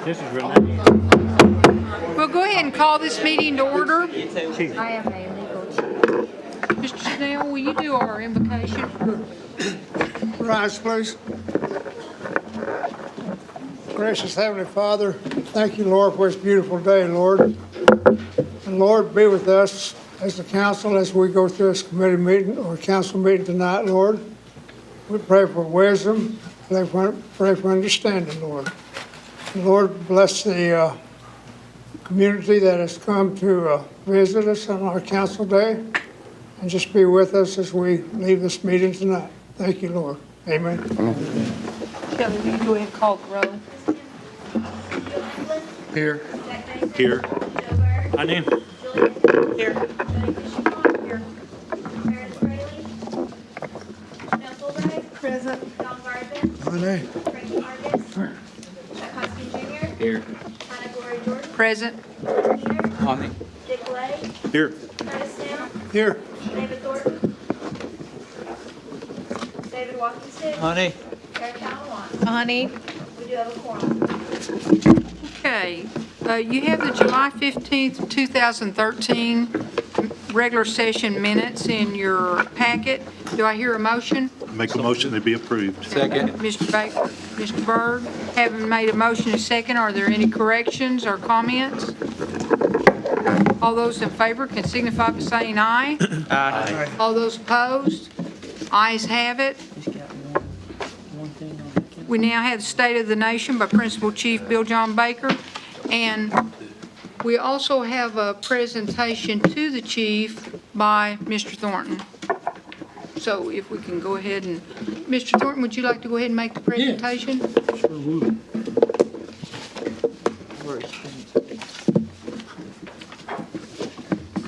This is Renee. We'll go ahead and call this meeting to order. Chief. I am a legal chief. Mr. Chanel, will you do our invocation? Rise, please. Gracious Heavenly Father, thank you, Lord, for this beautiful day, Lord. And Lord, be with us as the council as we go through this committee meeting or council meeting tonight, Lord. We pray for wisdom, pray for understanding, Lord. And Lord, bless the community that has come to visit us on our council day, and just be with us as we leave this meeting tonight. Thank you, Lord. Amen. Kelly, will you go ahead and call the roll? Here. Here. I name. Here. Present. Don Garvin. Renee. Frankie Marcus. Chuck Hoskin Jr. Here. Hannah Glory Jordan. Present. Peter. Honey. Dick Lay. Here. Curtis Snell. Here. David Thornton. David Walkingstick. Honey. Eric Allen. Honey. We do have a quorum. Okay, you have the July 15th, 2013 regular session minutes in your packet. Do I hear a motion? Make a motion to be approved. Second. Mr. Baker, Mr. Byrd, having made a motion and second, are there any corrections or comments? All those in favor can signify by saying aye. Aye. All those opposed? Ayes have it. We now have the State of the Nation by Principal Chief Bill John Baker. And we also have a presentation to the chief by Mr. Thornton. So if we can go ahead and, Mr. Thornton, would you like to go ahead and make the presentation? Sure will.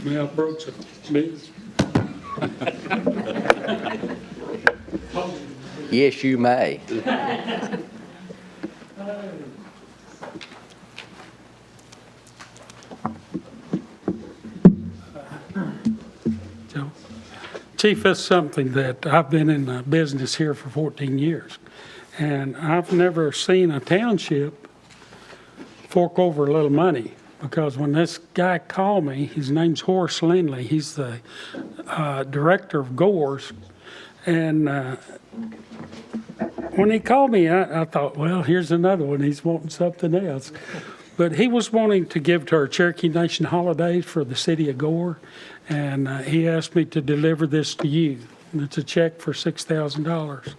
May I approach it, please? Yes, you may. Chief, that's something that I've been in business here for 14 years, and I've never seen a township fork over a little money, because when this guy called me, his name's Horace Lindley, he's the director of Gore's, and when he called me, I thought, well, here's another one, he's wanting something else. But he was wanting to give to our Cherokee Nation holidays for the city of Gore, and he asked me to deliver this to you. And it's a check for $6,000.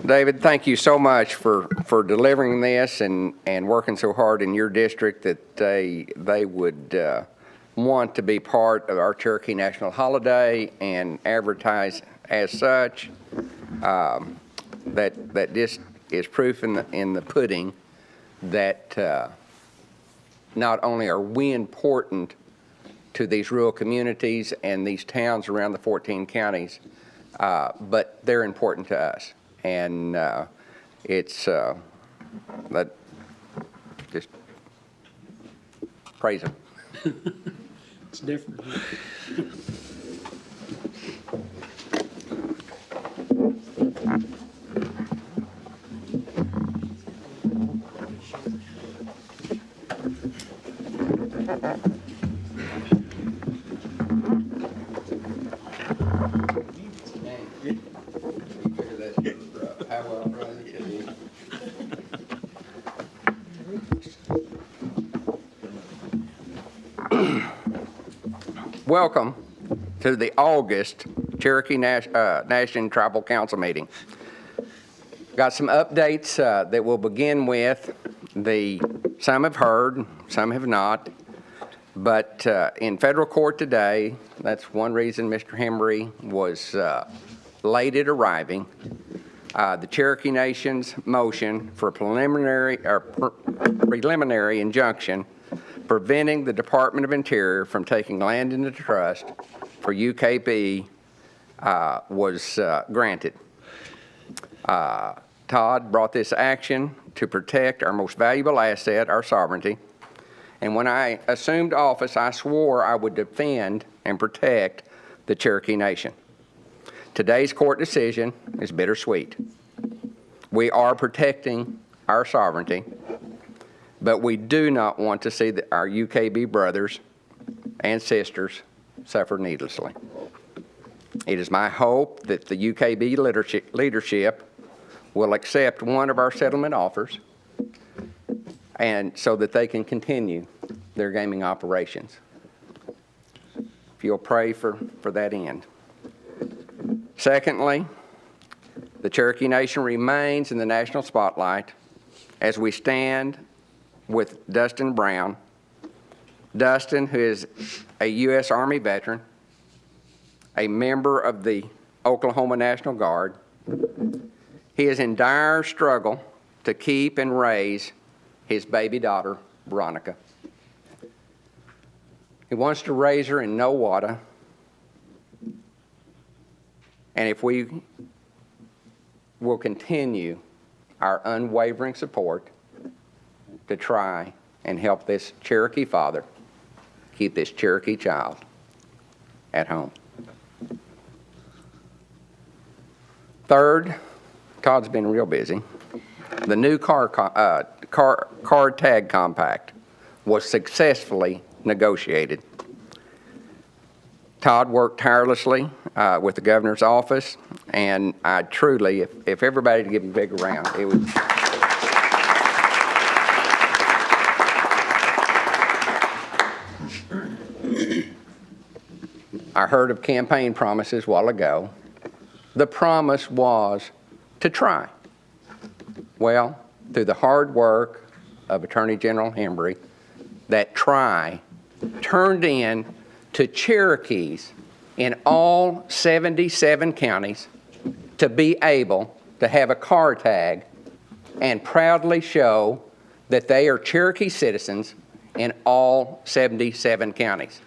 David, thank you so much for delivering this and working so hard in your district that they would want to be part of our Cherokee National Holiday and advertise as such. That just is proof in the pudding that not only are we important to these rural communities and these towns around the 14 counties, but they're important to us. And it's that just praise them. It's different. Welcome to the August Cherokee Nation Tribal Council meeting. Got some updates that we'll begin with. Some have heard, some have not. But in federal court today, that's one reason Mr. Hembry was late at arriving. The Cherokee Nation's motion for preliminary injunction preventing the Department of Interior from taking land into trust for UKB was granted. Todd brought this action to protect our most valuable asset, our sovereignty. And when I assumed office, I swore I would defend and protect the Cherokee Nation. Today's court decision is bittersweet. We are protecting our sovereignty, but we do not want to see our UKB brothers and sisters suffer needlessly. It is my hope that the UKB leadership will accept one of our settlement offers, and so that they can continue their gaming operations. If you'll pray for that end. Secondly, the Cherokee Nation remains in the national spotlight as we stand with Dustin Brown. Dustin, who is a U.S. Army veteran, a member of the Oklahoma National Guard. He is in dire struggle to keep and raise his baby daughter, Veronica. He wants to raise her in no water. And if we will continue our unwavering support to try and help this Cherokee father keep this Cherokee child at home. Third, Todd's been real busy. The new car tag compact was successfully negotiated. Todd worked tirelessly with the governor's office, and I truly, if everybody would give him a big round, it would. I heard of campaign promises a while ago. The promise was to try. Well, through the hard work of Attorney General Hembry, that try turned in to Cherokees in all 77 counties to be able to have a car tag and proudly show that they are Cherokee citizens in all 77 counties.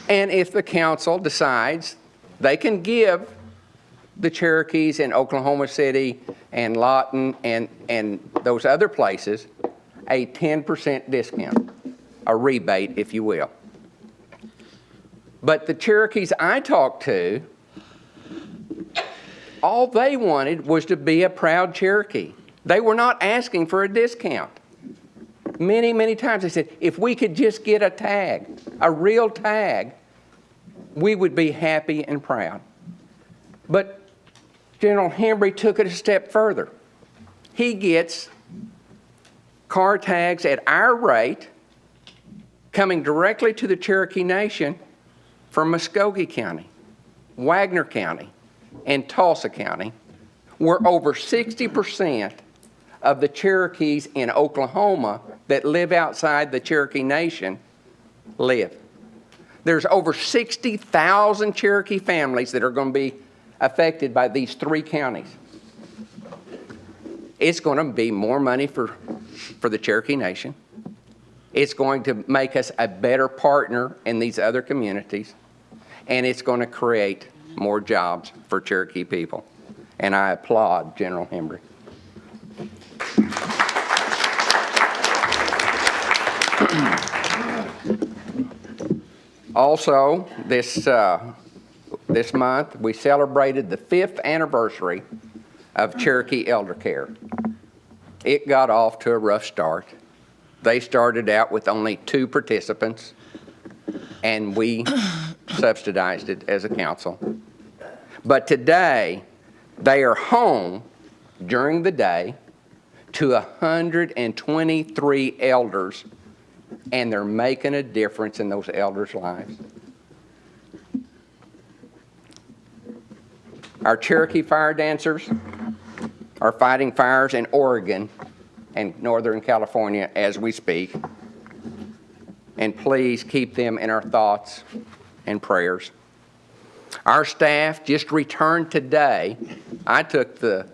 And if the council decides, they can give the Cherokees in Oklahoma City and Lawton and those other places a 10% discount, a rebate, if you will. But the Cherokees I talked to, all they wanted was to be a proud Cherokee. They were not asking for a discount. Many, many times they said, if we could just get a tag, a real tag, we would be happy and proud. But General Hembry took it a step further. He gets car tags at our rate coming directly to the Cherokee Nation from Muskogee County, Wagner County, and Tulsa County, where over 60% of the Cherokees in Oklahoma that live outside the Cherokee Nation live. There's over 60,000 Cherokee families that are going to be affected by these three counties. It's going to be more money for the Cherokee Nation. It's going to make us a better partner in these other communities, and it's going to create more jobs for Cherokee people. And I applaud General Hembry. Also, this month, we celebrated the 5th anniversary of Cherokee Elder Care. It got off to a rough start. They started out with only 2 participants, and we subsidized it as a council. But today, they are home during the day to 123 elders, and they're making a difference in those elders' lives. Our Cherokee fire dancers are fighting fires in Oregon and Northern California as we speak. And please keep them in our thoughts and prayers. Our staff just returned today. I took the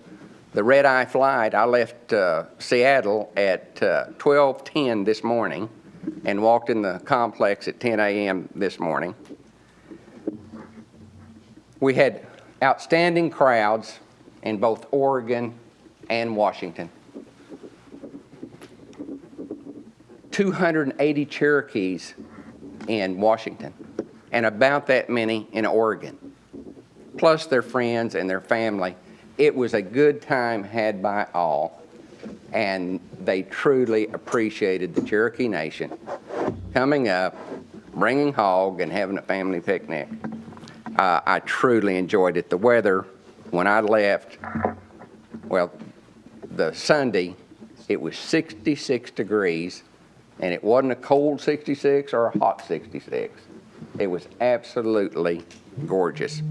red-eye flight. I left Seattle at 12:10 this morning and walked in the complex at 10 a.m. this morning. We had outstanding crowds in both Oregon and Washington. 280 Cherokees in Washington and about that many in Oregon, plus their friends and their family. It was a good time had by all, and they truly appreciated the Cherokee Nation coming up, bringing hog, and having a family picnic. I truly enjoyed it. The weather, when I left, well, the Sunday, it was 66 degrees, and it wasn't a cold 66 or a hot 66. It was absolutely gorgeous.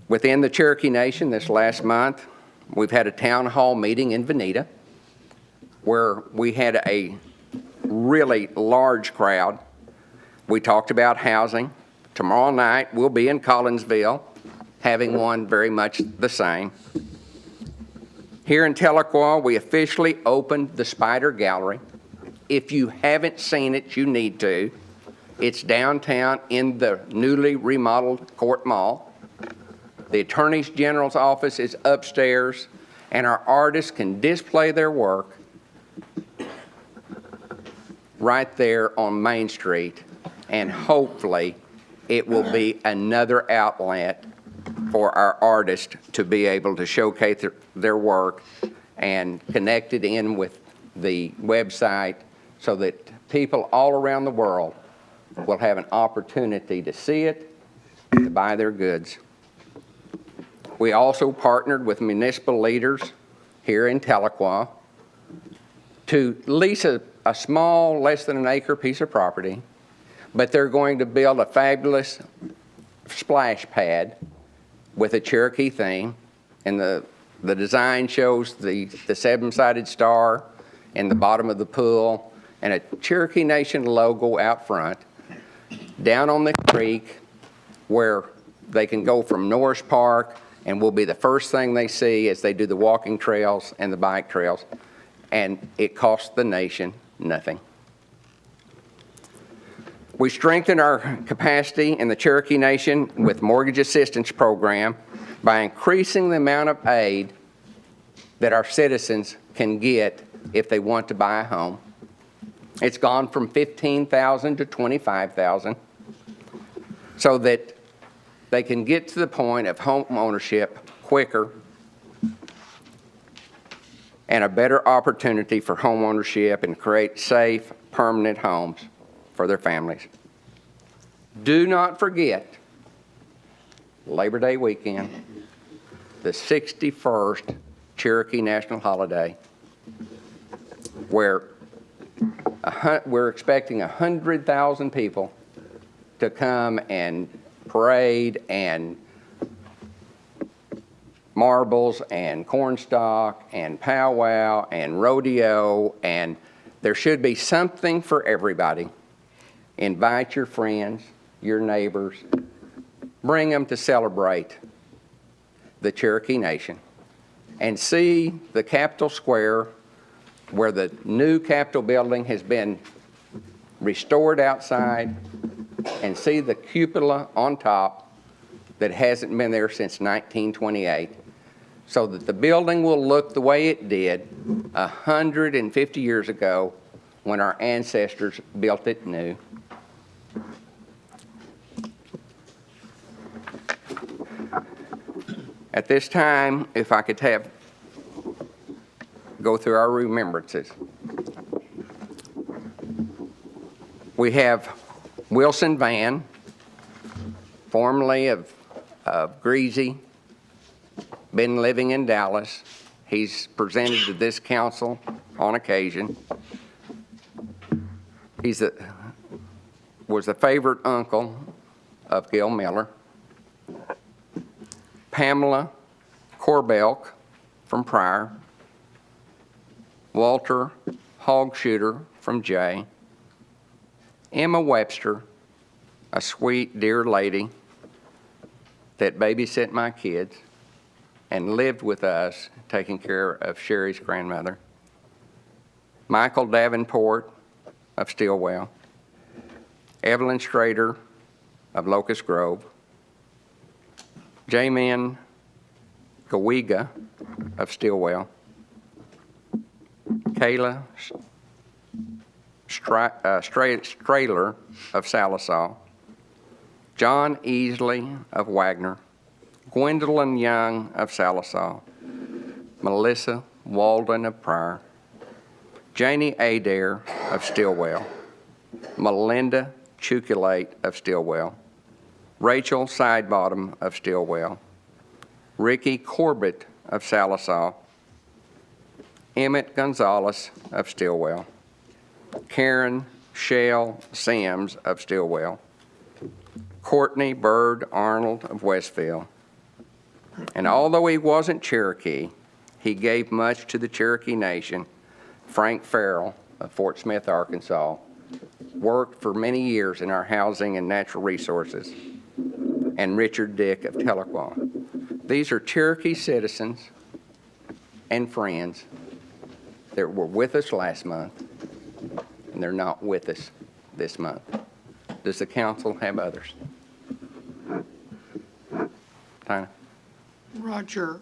Within the Cherokee Nation this last month, we've had a town hall meeting in Veneta where we had a really large crowd. We talked about housing. Tomorrow night, we'll be in Collinsville having one very much the same. Here in Tahlequah, we officially opened the Spider Gallery. If you haven't seen it, you need to. It's downtown in the newly remodeled Court Mall. The Attorney General's office is upstairs, and our artists can display their work right there on Main Street, and hopefully it will be another outlet for our artists to be able to showcase their work and connect it in with the website so that people all around the world will have an opportunity to see it, to buy their goods. We also partnered with municipal leaders here in Tahlequah to lease a small, less than an acre piece of property, but they're going to build a fabulous splash pad with a Cherokee theme, and the design shows the seven-sided star in the bottom of the pool and a Cherokee Nation logo out front. Down on the creek where they can go from Norris Park and will be the first thing they see as they do the walking trails and the bike trails, and it costs the nation nothing. We strengthened our capacity in the Cherokee Nation with mortgage assistance program by increasing the amount of aid that our citizens can get if they want to buy a home. It's gone from $15,000 to $25,000 so that they can get to the point of home ownership quicker and a better opportunity for home ownership and create safe, permanent homes for their families. Do not forget Labor Day weekend, the 61st Cherokee National Holiday, where we're expecting 100,000 people to come and parade and marbles and cornstalk and powwow and rodeo, and there should be something for everybody. Invite your friends, your neighbors, bring them to celebrate the Cherokee Nation and see the Capitol Square where the new Capitol building has been restored outside, and see the cupola on top that hasn't been there since 1928, so that the building will look the way it did 150 years ago when our ancestors built it new. At this time, if I could go through our remembrances. We have Wilson Van, formerly of Greasy, been living in Dallas. He's presented to this council on occasion. Was the favorite uncle of Gil Miller. Pamela Corbelk from Pryor. Walter Hogshooter from Jay. Emma Webster, a sweet, dear lady that babysat my kids and lived with us, taking care of Sherry's grandmother. Michael Davenport of Stillwell. Evelyn Strader of Locust Grove. Jamin Gawiga of Stillwell. Kayla Strahler of Salisaw, John Easley of Wagner, Gwendolyn Young of Salisaw, Melissa Walden of Pryor, Janie Adair of Stillwell, Melinda Chukulate of Stillwell, Rachel Sidebottom of Stillwell, Ricky Corbett of Salisaw, Emmett Gonzalez of Stillwell, Karen Shell Sims of Stillwell, Courtney Bird Arnold of Westville. And although he wasn't Cherokee, he gave much to the Cherokee Nation. Frank Farrell of Fort Smith, Arkansas, worked for many years in our housing and natural resources, and Richard Dick of Tahlequah. These are Cherokee citizens and friends that were with us last month, and they're not with us this month. Does the council have others? Tina? Roger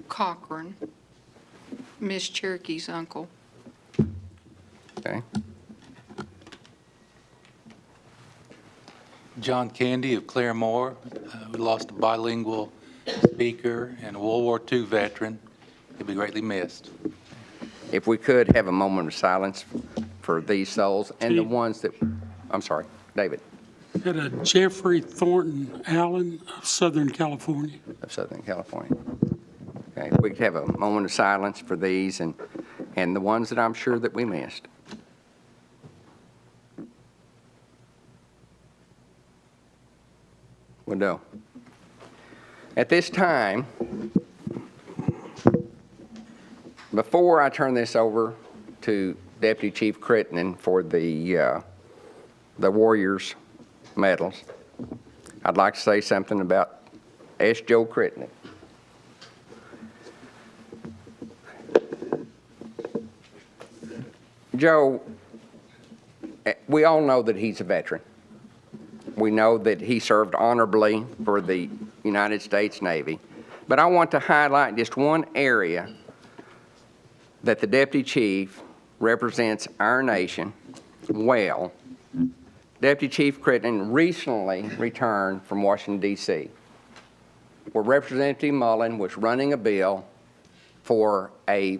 Cochran, Miss Cherokee's uncle. Okay. John Candy of Claremore. We lost a bilingual speaker and a World War II veteran. He'll be greatly missed. If we could have a moment of silence for these souls and the Chief. ones that, I'm sorry, David Had a Jeffrey Thornton Allen of Southern California. of Southern California. Okay, if we could have a moment of silence for these and the ones that I'm sure that we missed. We'll do. At this time, before I turn this over to Deputy Chief Crittenden for the Warriors medals, I'd like to say something about S. Joe Crittenden. Joe, we all know that he's a veteran. We know that he served honorably for the United States Navy. But I want to highlight just one area that the Deputy Chief represents our nation well. Deputy Chief Crittenden recently returned from Washington, D.C., where Representative Mullen was running a bill for a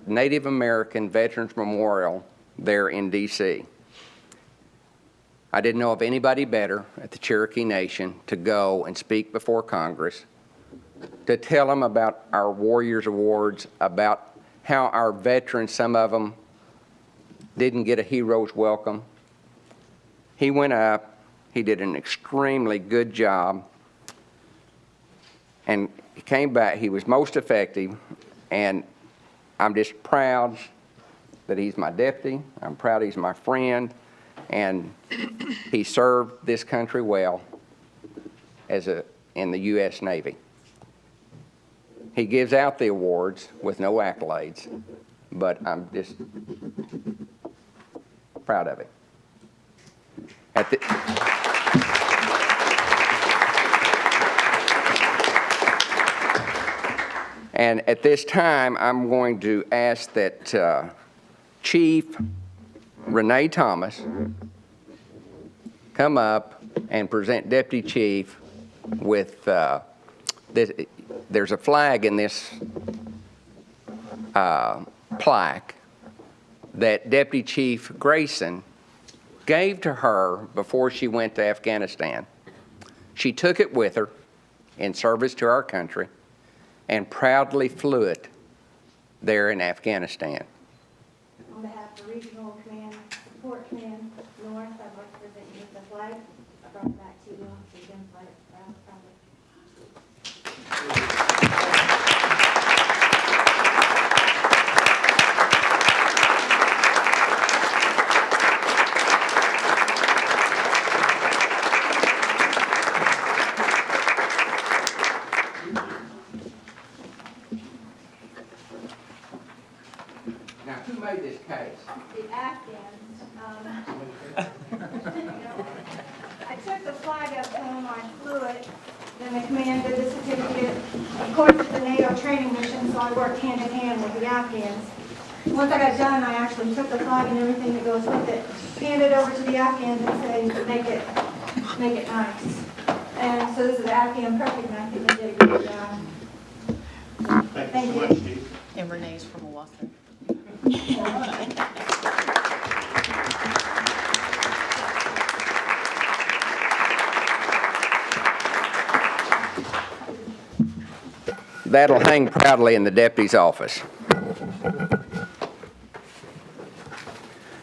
Native American Veterans Memorial there in D.C. I didn't know of anybody better at the Cherokee Nation to go and speak before Congress, to tell them about our Warriors Awards, about how our veterans, some of them, didn't get a hero's welcome. He went up, he did an extremely good job, and he came back, he was most effective, and I'm just proud that he's my deputy, I'm proud he's my friend, and he served this country well in the U.S. Navy. He gives out the awards with no accolades, but I'm just proud of him. And at this time, I'm going to ask that Chief Renee Thomas come up and present Deputy Chief with this. There's a flag in this plaque that Deputy Chief Grayson gave to her before she went to Afghanistan. She took it with her in service to our country and proudly flew it there in Afghanistan. On behalf of Regional Command, Support Command North, I'd like to present you with the flag. I brought it back to you on the gun flag. Now, who made this case? The Afghans, I took the flag up home, I flew it, then the command did the certificate. Of course, it's a NATO training mission, so I worked hand in hand with the Afghans. once I got done, I actually took the flag and everything that goes with it, handed it over to the Afghans and said, make it nice. And so this is Afghan perfect, and I think they did a good job. Thank you. And Renee's from Milwaukee. That'll hang proudly in the deputy's office.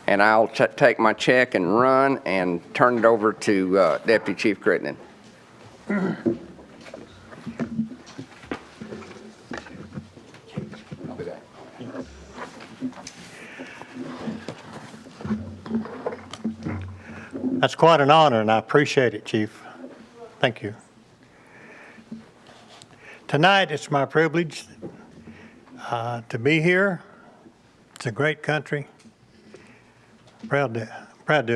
And I'll take my check and run and turn it over to Deputy Chief Crittenden. I'll be back. That's quite an honor, and I appreciate it, Chief. Thank you. Tonight, it's my privilege to be here. It's a great country. Proud to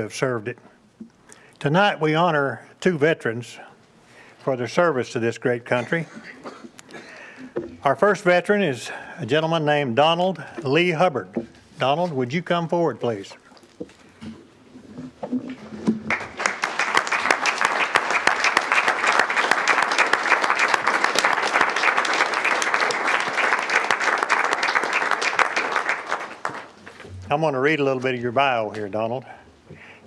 have served it. Tonight, we honor two veterans for their service to this great country. Our first veteran is a gentleman named Donald Lee Hubbard. Donald, would you come forward, please? I'm going to read a little bit of your bio here, Donald.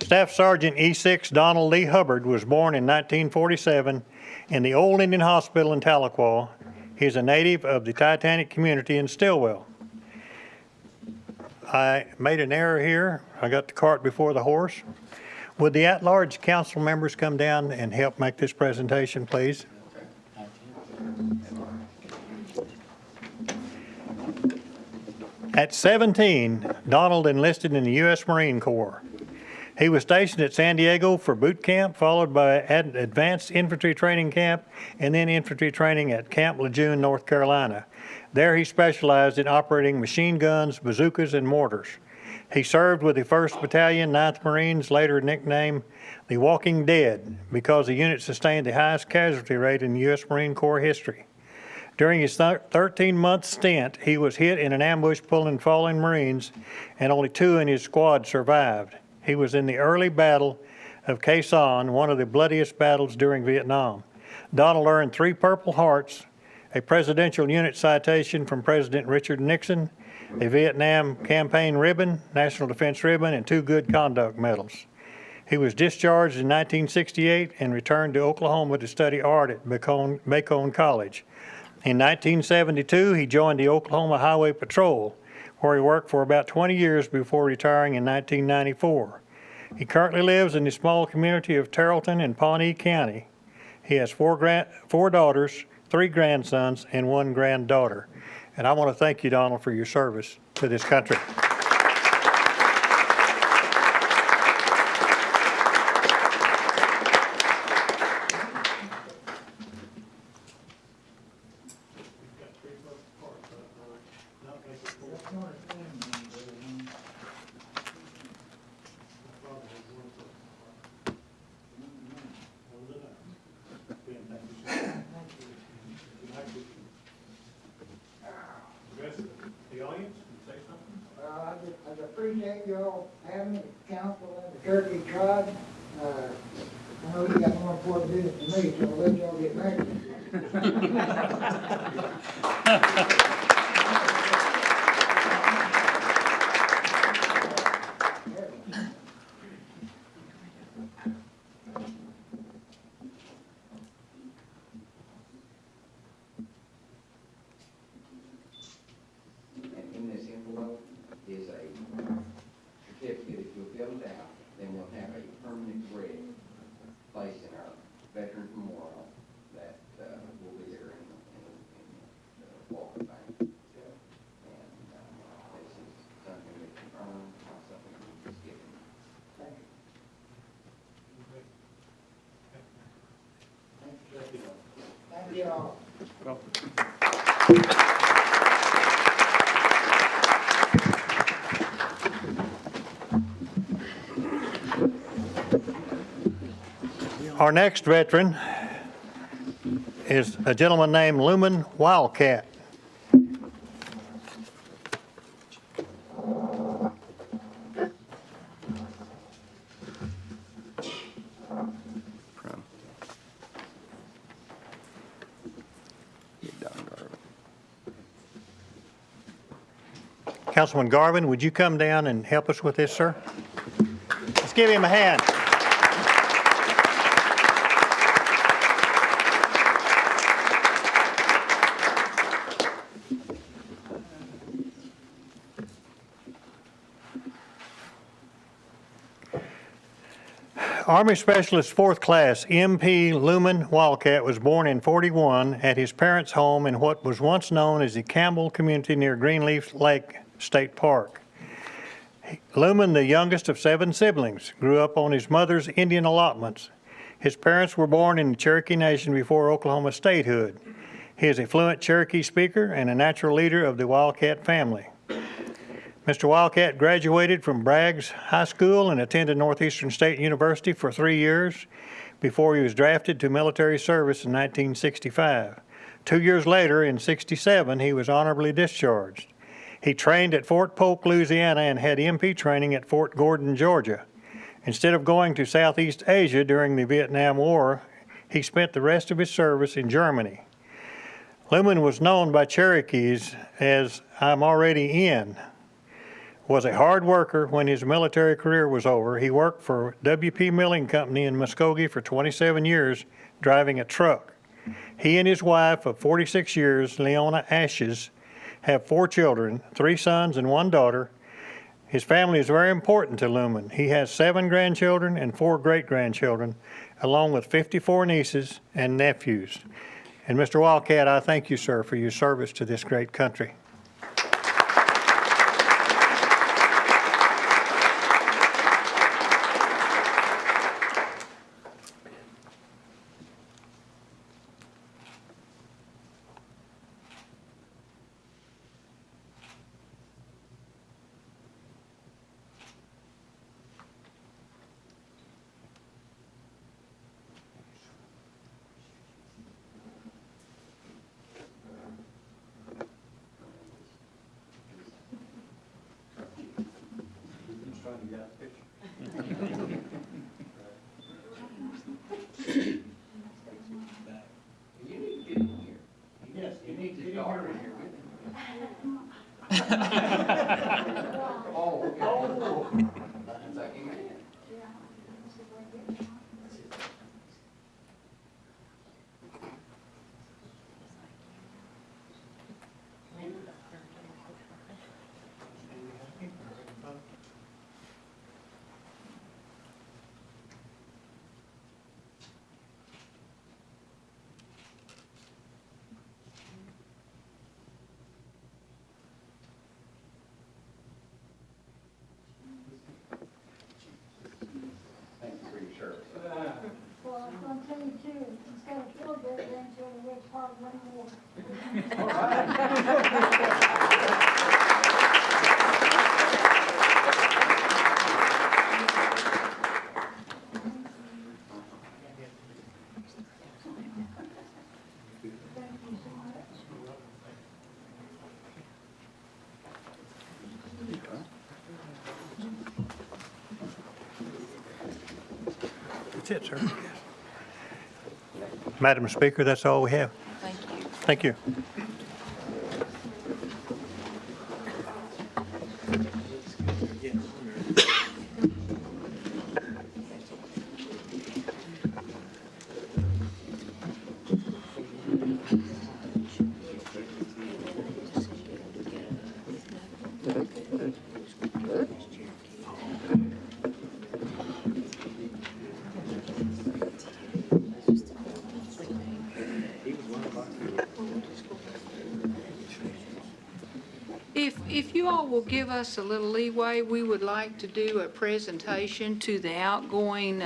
Staff Sergeant E6 Donald Lee Hubbard was born in 1947 in the Old Indian Hospital in Tahlequah. He's a native of the Titanic community in Stillwell. I made an error here. I got the cart before the horse. Would the at-large council members come down and help make this presentation, please? At 17, Donald enlisted in the U.S. Marine Corps. He was stationed at San Diego for boot camp, followed by advanced infantry training camp, and then infantry training at Camp Lejeune, North Carolina. There he specialized in operating machine guns, bazookas, and mortars. He served with the 1st Battalion, 9th Marines, later nicknamed the Walking Dead, because the unit sustained the highest casualty rate in U.S. Marine Corps history. During his 13-month stint, he was hit in an ambush pulling fallen Marines, and only 2 in his squad survived. He was in the early battle of Quai Son, one of the bloodiest battles during Vietnam. Donald earned 3 Purple Hearts, a Presidential Unit Citation from President Richard Nixon, a Vietnam Campaign Ribbon, National Defense Ribbon, and 2 Good Conduct Medals. He was discharged in 1968 and returned to Oklahoma to study art at Macon College. In 1972, he joined the Oklahoma Highway Patrol, where he worked for about 20 years before retiring in 1994. He currently lives in the small community of Terrellton in Pawnee County. He has 4 daughters, 3 grandsons, and 1 granddaughter. And I want to thank you, Donald, for your service to this country. The audience, say something? I appreciate y'all having the council and the Cherokee tribe. I know you got more important business than me, so I'll let y'all get married. In this envelope is a certificate. If you'll fill it out, then we'll have a permanent grid placed in our Veterans Memorial that will be there in the Walker Bank. And this is something that you earn, not something you just given. Thank you. Thank you all. Our next veteran is a gentleman named Lumen Wildcat. Councilman Garvin, would you come down and help us with this, sir? Let's give him a hand. Army Specialist 4th Class M.P. Lumen Wildcat was born in '41 at his parents' home in what was once known as the Campbell community near Greenleaf Lake State Park. Lumen, the youngest of 7 siblings, grew up on his mother's Indian allotments. His parents were born in the Cherokee Nation before Oklahoma statehood. He is a fluent Cherokee speaker and a natural leader of the Wildcat family. Mr. Wildcat graduated from Bragg's High School and attended Northeastern State University for 3 years before he was drafted to military service in 1965. 2 years later, in '67, he was honorably discharged. He trained at Fort Polk, Louisiana, and had MP training at Fort Gordon, Georgia. Instead of going to Southeast Asia during the Vietnam War, he spent the rest of his service in Germany. Lumen was known by Cherokees as "I'm already in." Was a hard worker when his military career was over. He worked for W.P. Milling Company in Muskogee for 27 years, driving a truck. He and his wife of 46 years, Leona Ashes, have 4 children, 3 sons and 1 daughter. His family is very important to Lumen. He has 7 grandchildren and 4 great-grandchildren, along with 54 nieces and nephews. And Mr. Wildcat, I thank you, sir, for your service to this great country. Well, I was gonna tell you too, instead of 4 great-grandchildren, we're part of 1 more. That's it, sir. Madam Speaker, that's all we have. Thank you. Thank you. If you all will give us a little leeway, we would like to do a presentation to the outgoing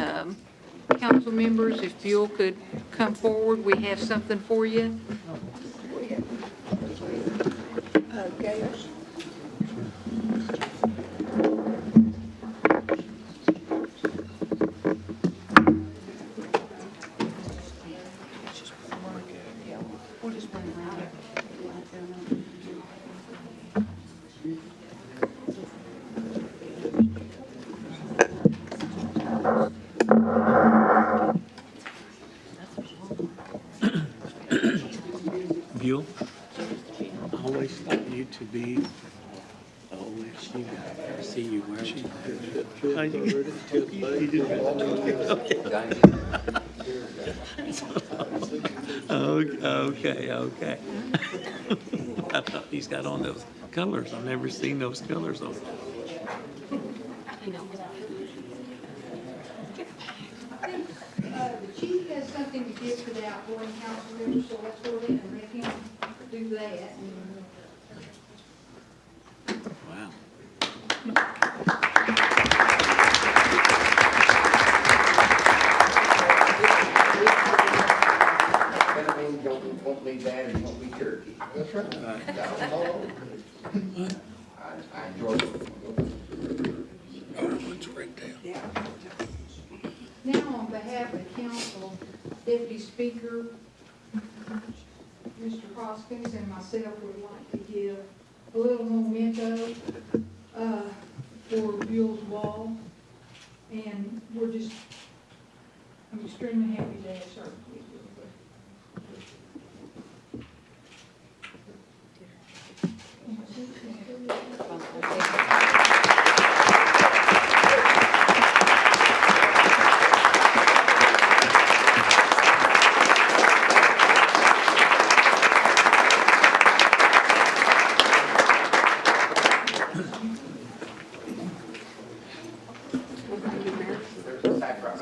council members. If Buell could come forward, we have something for you. Buell, I always thought you to be see you wearing Okay. I thought he's got on those colors. I've never seen those colors on. The chief has something to give to the outgoing council members, so let's go ahead and let him do that. Wow. That means you won't be bad and won't be Cherokee. That's right. I enjoyed it. Now, on behalf of the council, Deputy Speaker, Mr. Hoskins, and myself would like to give a little memento for Bill's wall. And I'm extremely happy to have served with you.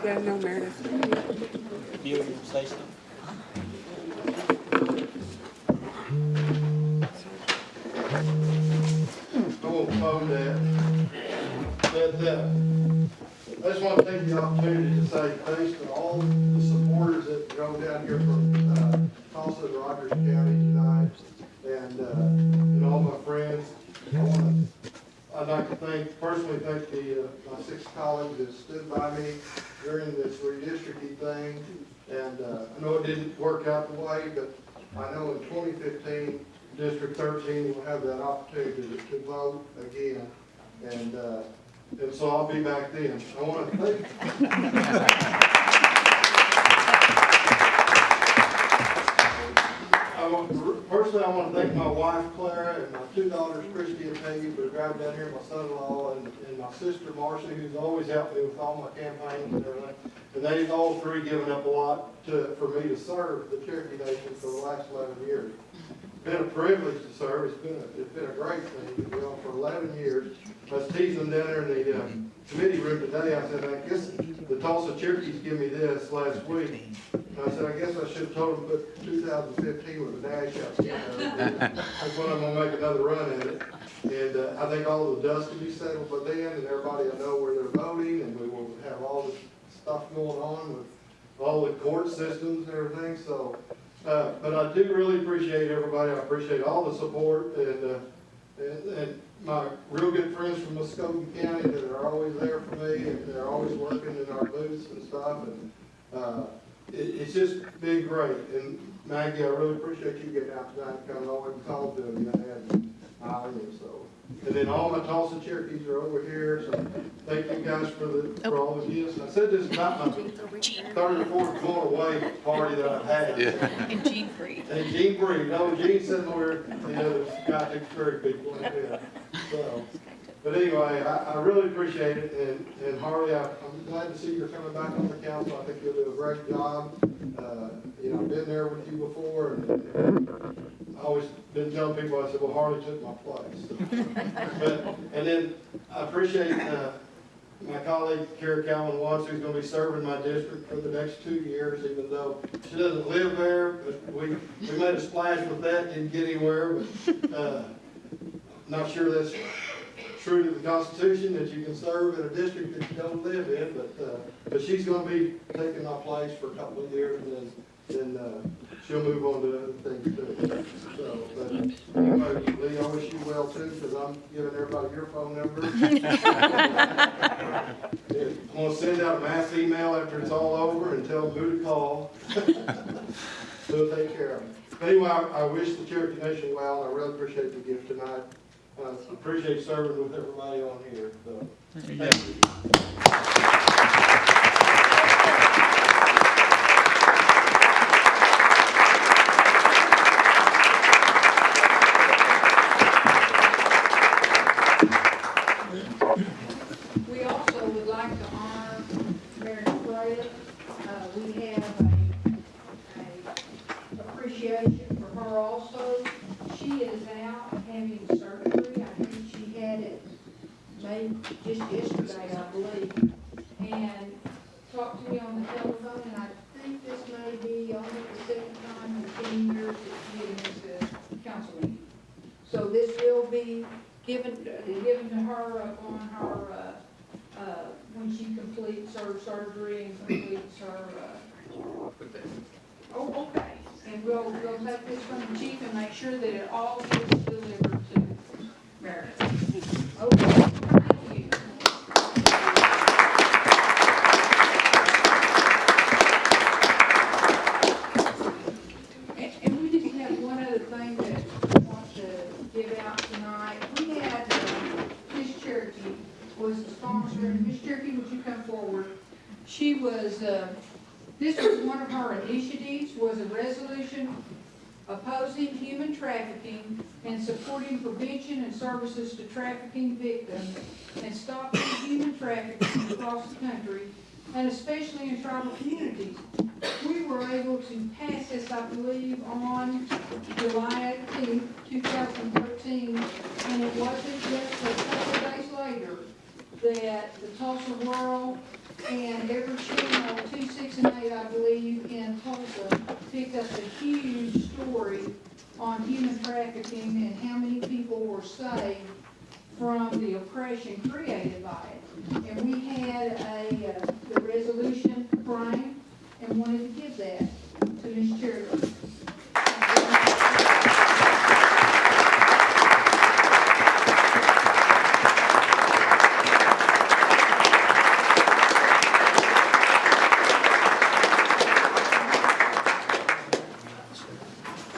Yeah, no, Meredith. You want to say something? I won't phone that. I just want to take the opportunity to say thanks to all the supporters that drove down here from Tulsa and Rogers County tonight, and all my friends. I'd like to personally thank my 6 colleagues that stood by me during this redistricting thing. And I know it didn't work out the way, but I know in 2015, District 13 will have that opportunity to vote again. And so I'll be back then. I want to thank Personally, I want to thank my wife, Clara, and my 2 daughters, Christy and Peggy, for driving down here, my son-in-law, and my sister, Marcy, who's always helped me with all my campaigns and everything. And they've all 3 given up a lot for me to serve the Cherokee Nation for the last 11 years. It's been a privilege to serve. It's been a great thing, for 11 years. I was teasing down there in the committee room today. I said, I guess the Tulsa Cherokees give me this last week. And I said, I guess I should have told them to put 2015 with a dash out. That's when I'm going to make another run at it. And I think all the dust will be settled by then, and everybody will know where they're voting, and we will have all this stuff going on with all the court systems and everything. So, but I do really appreciate everybody. I appreciate all the support, and my real good friends from Muscogee County that are always there for me, and they're always working in our booths and stuff. And it's just been great. And Maggie, I really appreciate you getting out tonight and coming over and talking to me. And and then all my Tulsa Cherokees are over here. So thank you guys for all of you. I said this about my 3rd or 4th going away party that I've had. Yeah. And Gene Freed. And Gene Freed. No, Gene's sitting over the guy takes care of people. So, but anyway, I really appreciate it. And Harley, I'm glad to see you're coming back on the council. I think you'll do a great job. I've been there with you before, and I always been telling people, I said, well, Harley took my place. And then I appreciate my colleague, Kara Calvin Watts, who's going to be serving my district for the next 2 years, even though she doesn't live there. But we made a splash with that, didn't get anywhere. But not sure that's true to the Constitution, that you can serve in a district that you don't live in. But she's going to be taking my place for a couple of years, and then she'll move on to other things too. So, but anyway, Lee, I wish you well too, because I'm giving everybody your phone number. I'm going to send out a mass email after it's all over and tell them who to call. So take care of them. But anyway, I wish the Cherokee Nation well, and I really appreciate the gift tonight. I appreciate serving with everybody on here. So, thank you. it. We have a appreciation for her also. She is out having surgery. I think she had it made just yesterday, I believe. And talked to me on the telephone, and I think this may be only the second time in 10 years that she has council meeting. So this will be given to her upon her, when she completes her surgery and completes her, oh, okay. And we'll take this from the chief and make sure that it all gets delivered to Meredith. Okay, thank you. And we just have one other thing that I want to give out tonight. We had Miss Cherokee was the sponsor, and Miss Cherokee, would you come forward? She was, this was one of her initiatives, was a resolution opposing human trafficking and supporting prevention and services to trafficking victims and stopping human trafficking across the country, and especially in tribal communities. We were able to pass this, I believe, on July 18, 2013, and it wasn't just a couple of days later that the Tulsa World and every channel, 2, 6, and 8, I believe, in Tulsa, picked up a huge story on human trafficking and how many people were saved from the oppression created by it. And we had the resolution framed and wanted to give that to Ms. Cherokee.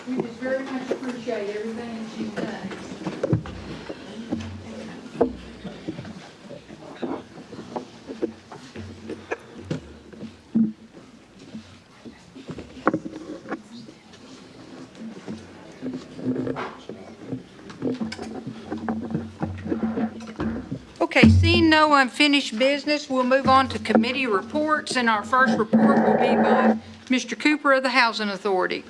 We just very much appreciate everything that she's done. Okay, seeing no unfinished business, we'll move on to committee reports, and our first report will be by Mr. Cooper of the Housing Authority.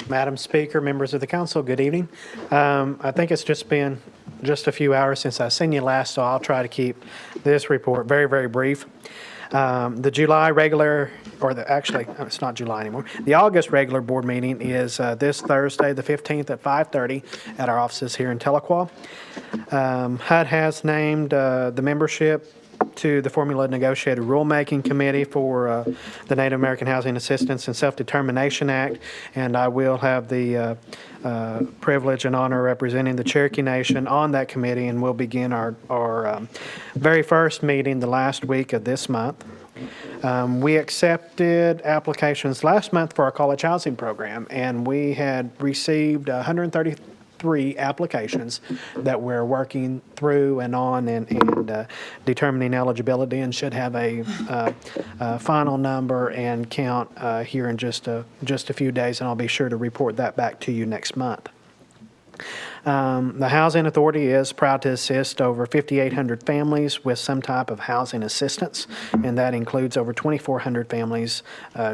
Madam Speaker, members of the council, good evening. I think it's just been just a few hours since I've seen you last, so I'll try to keep this report very, very brief. The July regular, actually, it's not July anymore. The August regular board meeting is this Thursday, the 15th at 5:30 at our offices here in Tahlequah. HUD has named the membership to the Formula Negotiated Rulemaking Committee for the Native American Housing Assistance and Self-Determination Act, and I will have the privilege and honor of representing the Cherokee Nation on that committee, and we'll begin our very first meeting the last week of this month. We accepted applications last month for our college housing program, and we had received 133 applications that we're working through and on and determining eligibility, and should have a final number and count here in just a few days, and I'll be sure to report that back to you next month. The Housing Authority is proud to assist over 5,800 families with some type of housing assistance, and that includes over 2,400 families,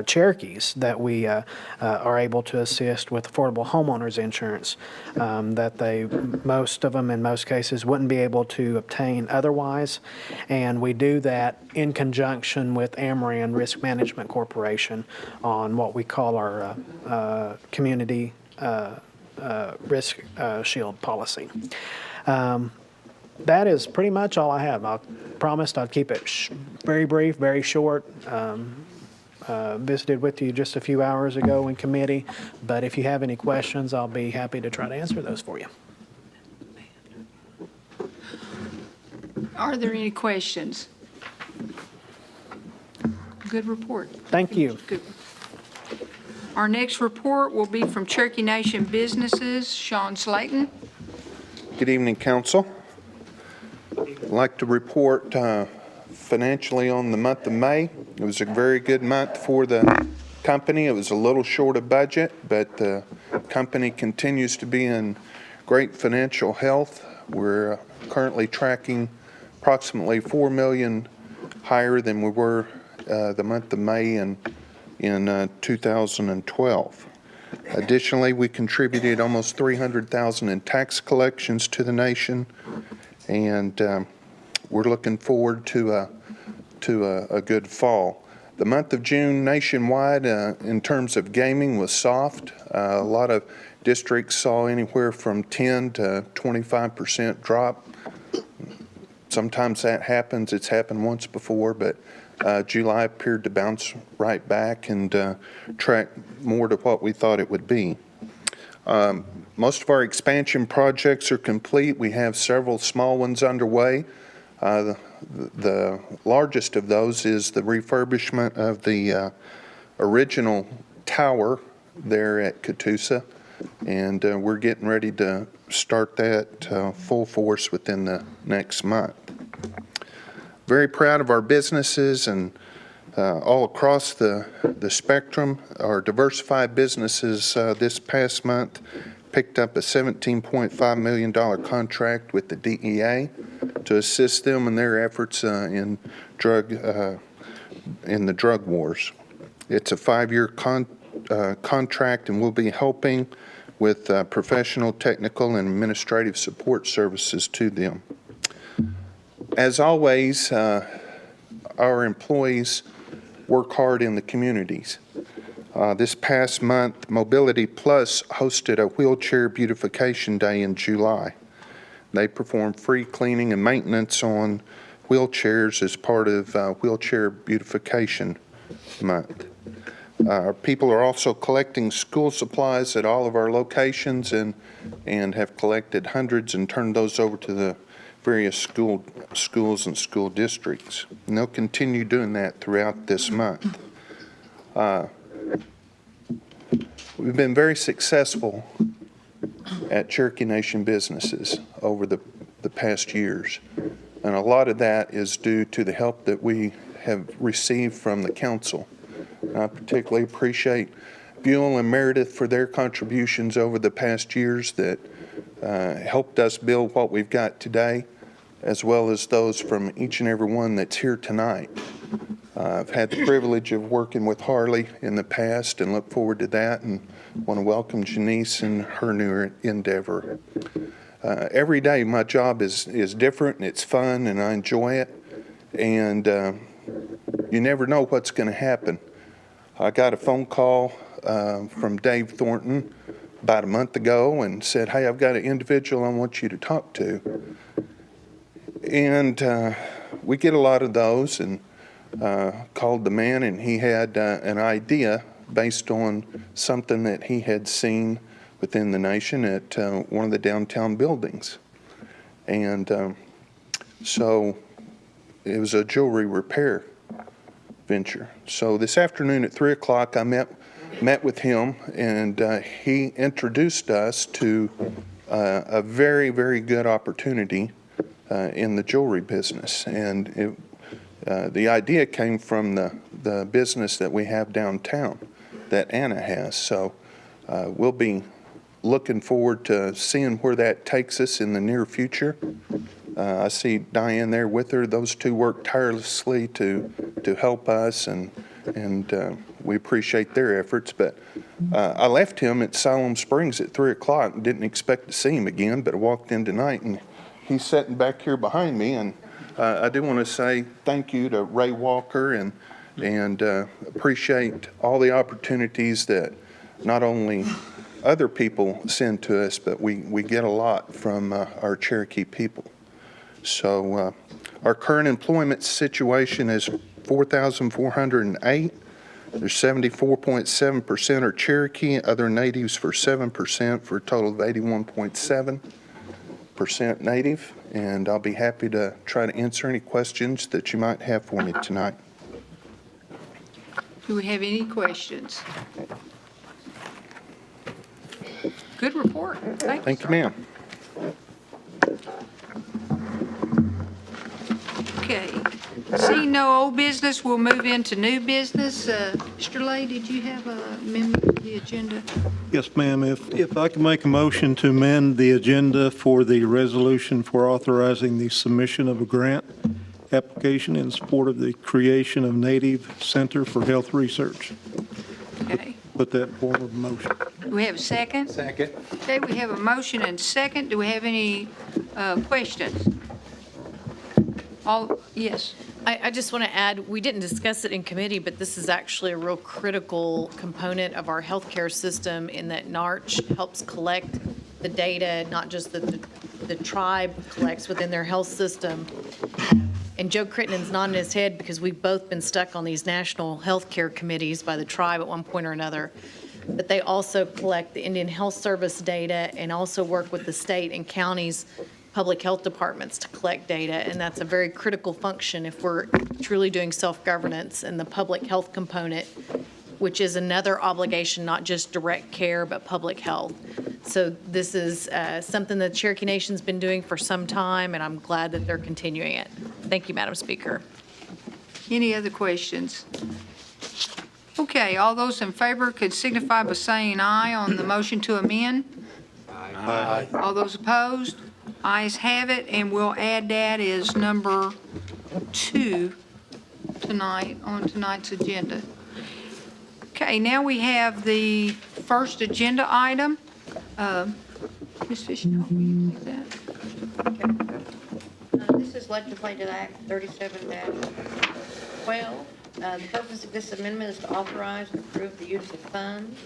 Cherokees, that we are able to assist with affordable homeowners insurance that most of them in most cases wouldn't be able to obtain otherwise, and we do that in conjunction with Amaran Risk Management Corporation on what we call our community risk shield policy. That is pretty much all I have. I promised I'd keep it very brief, very short. Visited with you just a few hours ago in committee, but if you have any questions, I'll be happy to try to answer those for you. Are there any questions? Good report. Thank you. Good. Our next report will be from Cherokee Nation Businesses, Sean Slayton. Good evening, Council. I'd like to report financially on the month of May. It was a very good month for the company. It was a little short of budget, but the company continues to be in great financial health. We're currently tracking approximately $4 million higher than we were the month of May in 2012. Additionally, we contributed almost $300,000 in tax collections to the nation, and we're looking forward to a good fall. The month of June nationwide, in terms of gaming, was soft. A lot of districts saw anywhere from 10 to 25% drop. Sometimes that happens. It's happened once before, but July appeared to bounce right back and track more to what we thought it would be. Most of our expansion projects are complete. We have several small ones underway. The largest of those is the refurbishment of the original tower there at Catoosa, and we're getting ready to start that full force within the next month. Very proud of our businesses and all across the spectrum. Our diversified businesses this past month picked up a $17.5 million contract with the DEA to assist them in their efforts in the drug wars. It's a 5-year contract, and we'll be helping with professional, technical, and administrative support services to them. As always, our employees work hard in the communities. This past month, Mobility Plus hosted a wheelchair beautification day in July. They performed free cleaning and maintenance on wheelchairs as part of Wheelchair Beautification Month. Our people are also collecting school supplies at all of our locations and have collected hundreds and turned those over to the various schools and school districts. And they'll continue doing that throughout this month. We've been very successful at Cherokee Nation businesses over the past years, and a lot of that is due to the help that we have received from the council. I particularly appreciate Buell and Meredith for their contributions over the past years that helped us build what we've got today, as well as those from each and every one that's here tonight. I've had the privilege of working with Harley in the past and look forward to that, and want to welcome Janice in her new endeavor. Every day my job is different, and it's fun, and I enjoy it, and you never know what's going to happen. I got a phone call from Dave Thornton about a month ago and said, "Hey, I've got an individual I want you to talk to." And we get a lot of those, and called the man, and he had an idea based on something that he had seen within the nation at one of the downtown buildings. And so it was a jewelry repair venture. So this afternoon at 3 o'clock, I met with him, and he introduced us to a very, very good opportunity in the jewelry business. And the idea came from the business that we have downtown that Anna has. So we'll be looking forward to seeing where that takes us in the near future. I see Diane there with her. Those two work tirelessly to help us, and we appreciate their efforts. But I left him at Siloam Springs at 3 o'clock and didn't expect to see him again, but I walked in tonight, and he's sitting back here behind me. And I do want to say thank you to Ray Walker and appreciate all the opportunities that not only other people send to us, but we get a lot from our Cherokee people. So our current employment situation is 4,408. There's 74.7% are Cherokee, other natives for 7%, for a total of 81.7% native. And I'll be happy to try to answer any questions that you might have for me tonight. Do we have any questions? Good report. Thank you. Thank you, ma'am. Okay. Seeing no old business, we'll move into new business. Mr. Lay, did you have an amendment to the agenda? Yes, ma'am. If I can make a motion to amend the agenda for the resolution for authorizing the submission of a grant application in support of the creation of Native Center for Health Research. Okay. Put that in form of a motion. Do we have a second? Second. Okay, we have a motion and second. Do we have any questions? Yes. I just want to add, we didn't discuss it in committee, but this is actually a real critical component of our healthcare system in that NARCH helps collect the data, not just that the tribe collects within their health system. And Joe Crittenden's nodding his head because we've both been stuck on these national healthcare committees by the tribe at one point or another. But they also collect the Indian Health Service data and also work with the state and counties' public health departments to collect data. And that's a very critical function if we're truly doing self-governance and the public health component, which is another obligation, not just direct care, but public health. So this is something that Cherokee Nation's been doing for some time, and I'm glad that they're continuing it. Thank you, Madam Speaker. Any other questions? Okay, all those in favor could signify by saying aye on the motion to amend. Aye. All those opposed? Ayes have it, and we'll add that as number 2 tonight on tonight's agenda. Okay, now we have the first agenda item. Ms. Fishner, will you take that? This is Legislative Act 37-12. The purpose of this amendment is to authorize and approve the use of funds,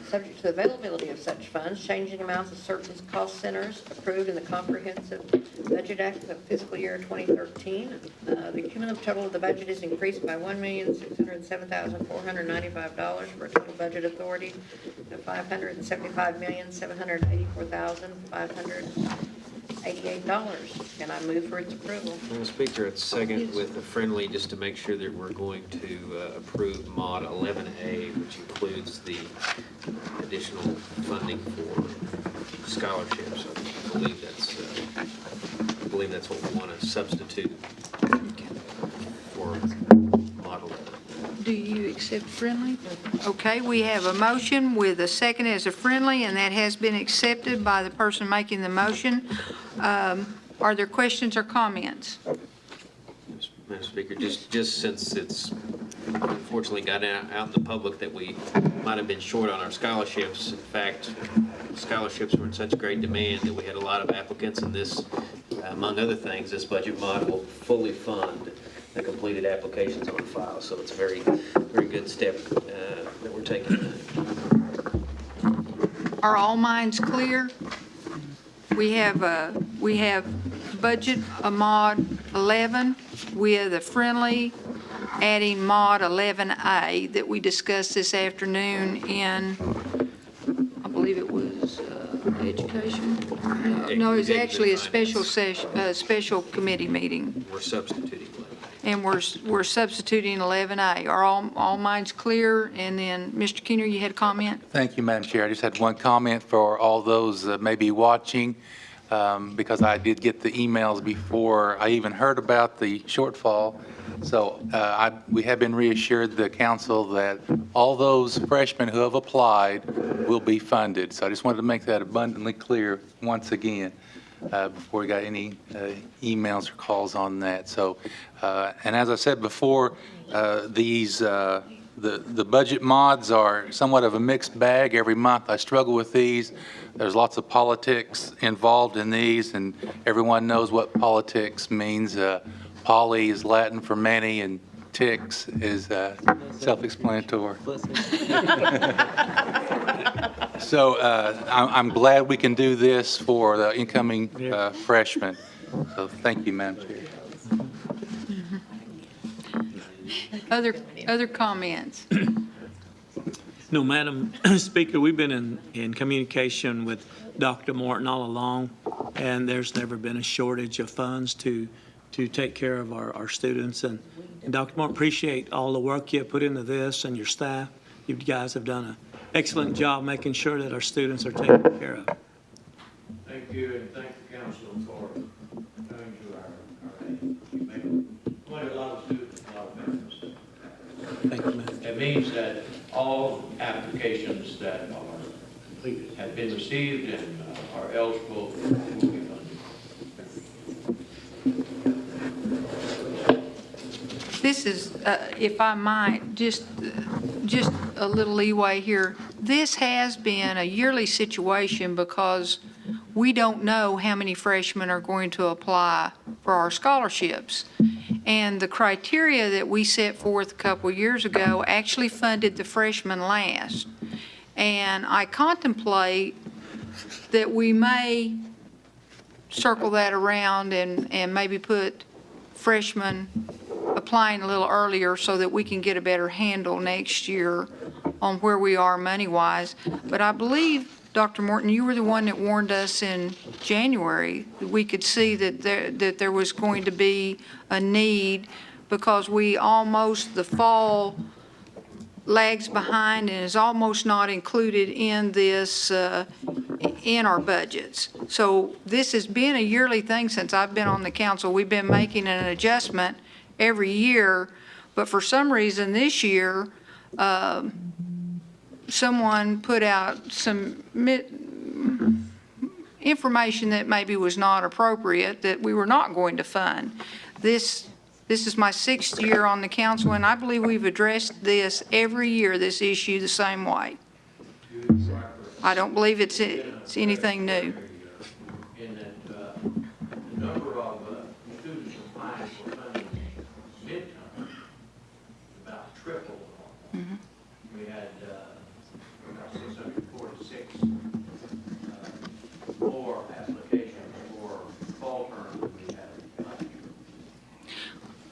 subject to the availability of such funds, changing amounts of certain cost centers approved in the Comprehensive Budget Act of fiscal year 2013. The cumulative total of the budget is increased by $1,607,495 for a total budget authority of $575,784,588. And I move for its approval. Madam Speaker, it's second with a friendly, just to make sure that we're going to approve Mod 11A, which includes the additional funding for scholarships. I believe that's what we want to substitute for Mod 11. Do you accept friendly? Okay, we have a motion with a second as a friendly, and that has been accepted by the person making the motion. Are there questions or comments? Madam Speaker, just since it's unfortunately got out in the public that we might have been short on our scholarships. In fact, scholarships were in such great demand that we had a lot of applicants, and this, among other things, this budget mod will fully fund the completed applications on file. So it's a very, very good step that we're taking. Are all minds clear? We have budget mod 11 with a friendly adding mod 11A that we discussed this afternoon in, I believe it was education. No, it was actually a special session, special committee meeting. We're substituting 11A. And we're substituting 11A. Are all minds clear? And then, Mr. Keener, you had a comment? Thank you, Madam Chair. I just had one comment for all those that may be watching, because I did get the emails before I even heard about the shortfall. So we have been reassured, the council, that all those freshmen who have applied will be funded. So I just wanted to make that abundantly clear once again before we got any emails or calls on that. So, and as I said before, the budget mods are somewhat of a mixed bag. Every month I struggle with these. There's lots of politics involved in these, and everyone knows what politics means. Poly is Latin for many, and ticks is self-explanatory. So I'm glad we can do this for the incoming freshmen. So thank you, Madam Chair. Other comments? No, Madam Speaker, we've been in communication with Dr. Morton all along, and there's never been a shortage of funds to take care of our students. And Dr. Morton, appreciate all the work you have put into this and your staff. You guys have done an excellent job making sure that our students are taken care of. Thank you, and thank the council for coming to our aid. means that all applications that are completed have been received and are eligible will be funded. This is, if I might, just a little leeway here. This has been a yearly situation because we don't know how many freshmen are going to apply for our scholarships. And the criteria that we set forth a couple years ago actually funded the freshmen last. And I contemplate that we may circle that around and maybe put freshmen applying a little earlier so that we can get a better handle next year on where we are money-wise. But I believe, Dr. Morton, you were the one that warned us in January that we could see that there was going to be a need because the fall lags behind and is almost not included in this, in our budgets. So this has been a yearly thing since I've been on the council. We've been making an adjustment every year, but for some reason this year, someone put out some information that maybe was not appropriate that we were not going to fund. This is my 6th year on the council, and I believe we've addressed this every year, this issue, the same way. I don't believe it's anything new. In that the number of students applying for funding midterm about tripled. We had about 646 more applications for fall term than we had last year.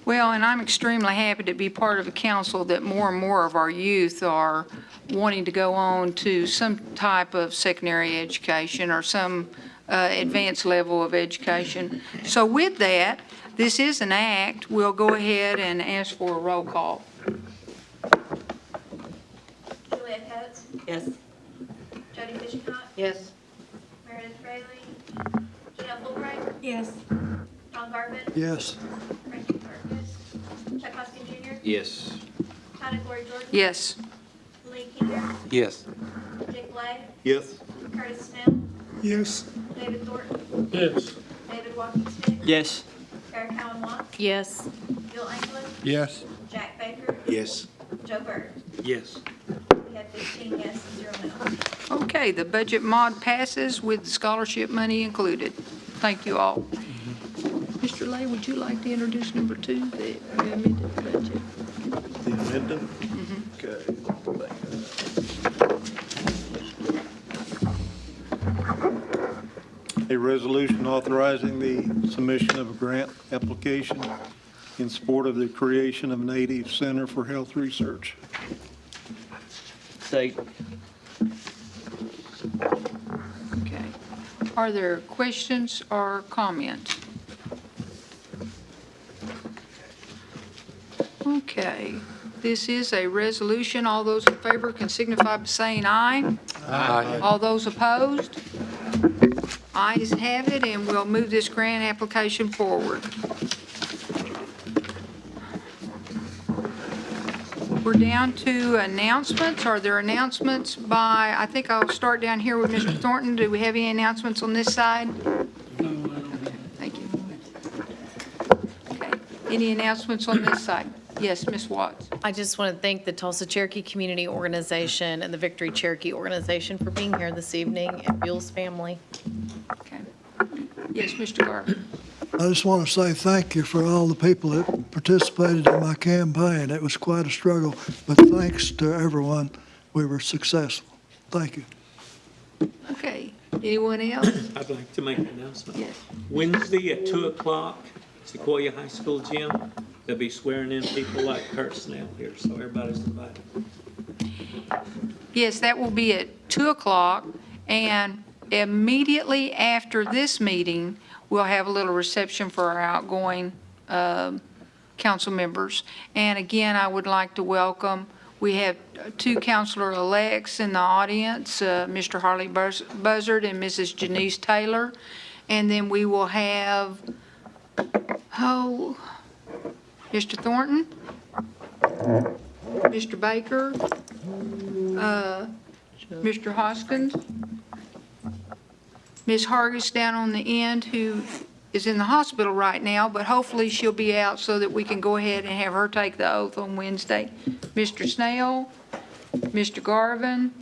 Well, and I'm extremely happy to be part of a council that more and more of our youth are wanting to go on to some type of secondary education or some advanced level of education. So with that, this is an act. We'll go ahead and ask for a roll call. Juliet Coates, Yes. Jody Fishcott, Yes. Meredith Fraley, Janelle Fulbright, Yes. Ron Garvin, Yes. Frankie Burgess, Chuck Hoskin Jr., Yes. Hannah Glory Jordan, Yes. Lee Keener, Yes. Dick Blay, Yes. Curtis Snell, Yes. David Thornton, Yes. David Walkingstick, Yes. Eric Allen Watts, Yes. Bill Angler, Yes. Jack Baker, Yes. Joe Byrd. Yes. We have 15 yes and 0 no. Okay, the budget mod passes with scholarship money included. Thank you all. Mr. Lay, would you like to introduce number 2, the amended budget? The amendment? Okay. A resolution authorizing the submission of a grant application in support of the creation of Native Center for Health Research. State. Okay. Are there questions or comments? Okay. This is a resolution. All those in favor can signify by saying aye. Aye. All those opposed? Ayes have it, and we'll move this grant application forward. We're down to announcements. Are there announcements by, I think I'll start down here with Mr. Thornton. Do we have any announcements on this side? Thank you. Okay. Any announcements on this side? Yes, Ms. Watts. I just want to thank the Tulsa Cherokee Community Organization and the Victory Cherokee Organization for being here this evening, and Bill's family. Okay. Yes, Mr. Garvin. I just want to say thank you for all the people that participated in my campaign. It was quite a struggle, but thanks to everyone, we were successful. Thank you. Okay. Anyone else? I'd like to make an announcement. Yes. Wednesday at 2 o'clock, Sequoia High School gym, they'll be swearing in people like Kurt Snell here, so everybody's invited. Yes, that will be at 2 o'clock, and immediately after this meeting, we'll have a little reception for our outgoing council members. And again, I would like to welcome, we have 2 counselor-elects in the audience, Mr. Harley Buzzard and Mrs. Janice Taylor. And then we will have, Mr. Thornton? Mr. Baker, Mr. Hoskins, Ms. Hargis down on the end, who is in the hospital right now, but hopefully she'll be out so that we can go ahead and have her take the oath on Wednesday. Mr. Snell, Mr. Garvin.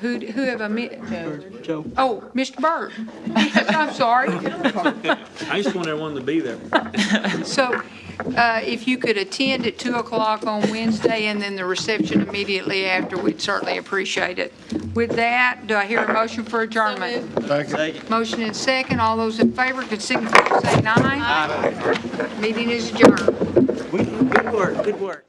Who have I met? Joe. Oh, Mr. Byrd. Yes, I'm sorry. I just want everyone to be there. So if you could attend at 2 o'clock on Wednesday and then the reception immediately after, we'd certainly appreciate it. With that, do I hear a motion for adjournment? Motion and second. All those in favor can signify by saying aye. Meeting is adjourned. Good work, good work.